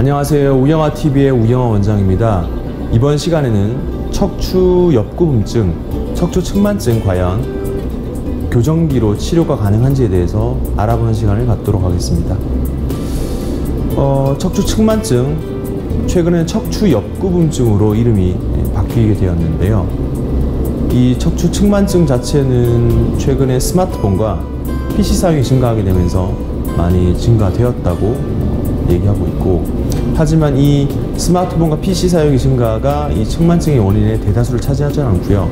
안녕하세요. 우영아TV의 우영아 원장입니다. 이번 시간에는 척추 옆구분증, 척추 측만증 과연 교정기로 치료가 가능한지에 대해서 알아보는 시간을 갖도록 하겠습니다. 척추 측만증, 최근에 척추 옆구분증으로 이름이 바뀌게 되었는데요. 이 척추 측만증 자체는 최근에 스마트폰과 PC 사용이 증가하게 되면서 많이 증가되었다고 얘기하고 있고, 하지만 이 스마트폰과 PC 사용의 증가가 이 측만증의 원인의 대다수를 차지하지 않고요.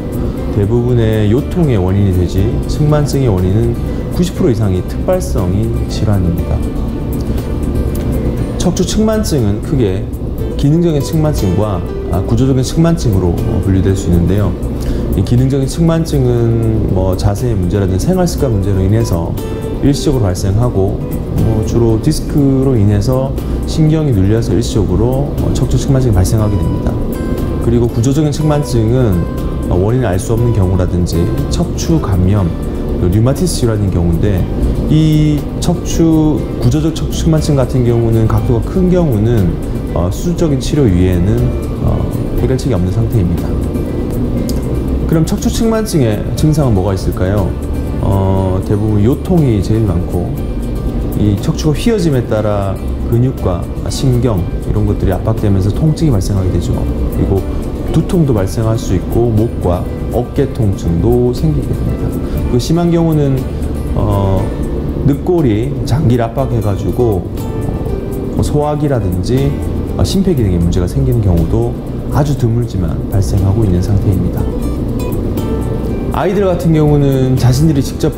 대부분의 요통의 원인이 되지 측만증의 원인은 90% 이상이 특발성이 질환입니다. 척추 측만증은 크게 기능적인 측만증과 구조적인 측만증으로 분류될 수 있는데요. 이 기능적인 측만증은 자세의 문제라든지 생활습관 문제로 인해서 일시적으로 발생하고, 주로 디스크로 인해서 신경이 눌려서 일시적으로 척추 측만증이 발생하게 됩니다. 그리고 구조적인 측만증은 원인을 알 수 없는 경우라든지 척추 감염, 류마티스 질환인 경우인데, 이 구조적 척추 측만증 같은 경우는 각도가 큰 경우는 수술적인 치료 이외에는 해결책이 없는 상태입니다. 그럼 척추 측만증의 증상은 뭐가 있을까요? 대부분 요통이 제일 많고, 이 척추가 휘어짐에 따라 근육과 신경 이런 것들이 압박되면서 통증이 발생하게 되죠. 그리고 두통도 발생할 수 있고, 목과 어깨 통증도 생기게 됩니다. 그 심한 경우는 늑골이 장기를 압박해가지고 소화기라든지 심폐기능에 문제가 생기는 경우도 아주 드물지만 발생하고 있는 상태입니다. 아이들 같은 경우는 자신들이 직접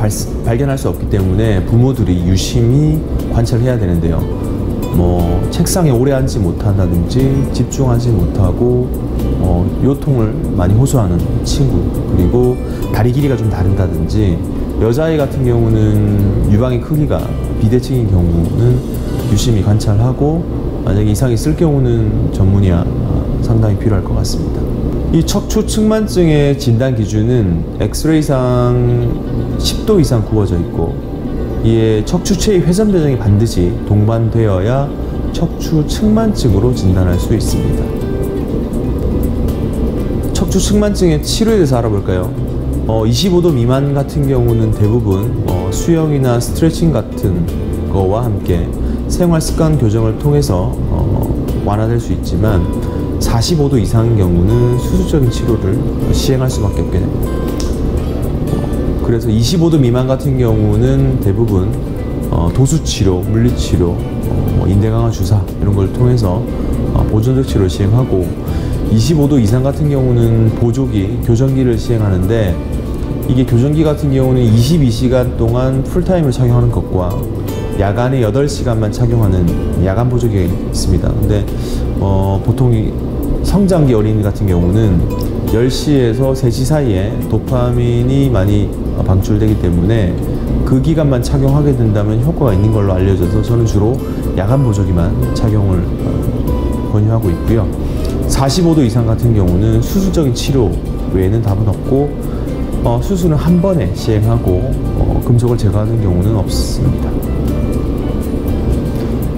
발견할 수 없기 때문에 부모들이 유심히 관찰해야 되는데요. 책상에 오래 앉지 못한다든지 집중하지 못하고 요통을 많이 호소하는 친구, 그리고 다리 길이가 좀 다른다든지, 여자아이 같은 경우는 유방의 크기가 비대칭인 경우는 유심히 관찰하고, 만약에 이상이 있을 경우는 전문의와 상담이 필요할 것 같습니다. 이 척추 측만증의 진단 기준은 엑스레이상 10도 이상 구워져 있고, 이에 척추체의 회전 배정이 반드시 동반되어야 척추 측만증으로 진단할 수 있습니다. 척추 측만증의 치료에 대해서 알아볼까요? 25도 미만 같은 경우는 대부분 수영이나 스트레칭 같은 거와 함께 생활 습관 교정을 통해서 완화될 수 있지만, 45도 이상인 경우는 수술적인 치료를 시행할 수밖에 없게 됩니다. 그래서 25도 미만 같은 경우는 대부분 도수치료, 물리치료, 인대강화 주사 이런 걸 통해서 보존적 치료를 시행하고, 25도 이상 같은 경우는 보조기, 교정기를 시행하는데, 이게 교정기 같은 경우는 22시간 동안 풀타임을 착용하는 것과 야간에 8시간만 착용하는 야간 보조기가 있습니다. 근데 보통 이 성장기 어린이 같은 경우는 10시에서 3시 사이에 도파민이 많이 방출되기 때문에 그 기간만 착용하게 된다면 효과가 있는 걸로 알려져서 저는 주로 야간 보조기만 착용을 권유하고 있고요. 45도 이상 같은 경우는 수술적인 치료 외에는 답은 없고, 수술은 한 번에 시행하고 금속을 제거하는 경우는 없습니다.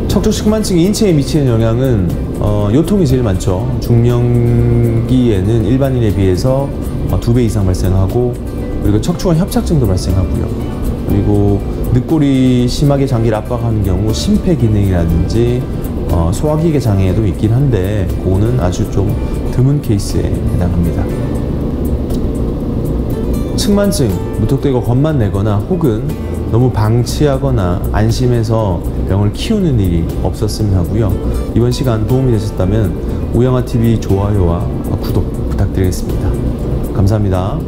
척추 측만증이 인체에 미치는 영향은 요통이 제일 많죠. 중년기에는 일반인에 비해서 2배 이상 발생하고, 그리고 척추관 협착증도 발생하고요. 그리고 늑골이 심하게 장기를 압박하는 경우 심폐기능이라든지 소화기계 장애도 있긴 한데, 그거는 아주 좀 드문 케이스에 해당합니다. 측만증, 무턱대고 겁만 내거나 혹은 너무 방치하거나 안심해서 병을 키우는 일이 없었으면 하고요. 이번 시간 도움이 되셨다면 우영아TV 좋아요와 구독 부탁드리겠습니다. 감사합니다.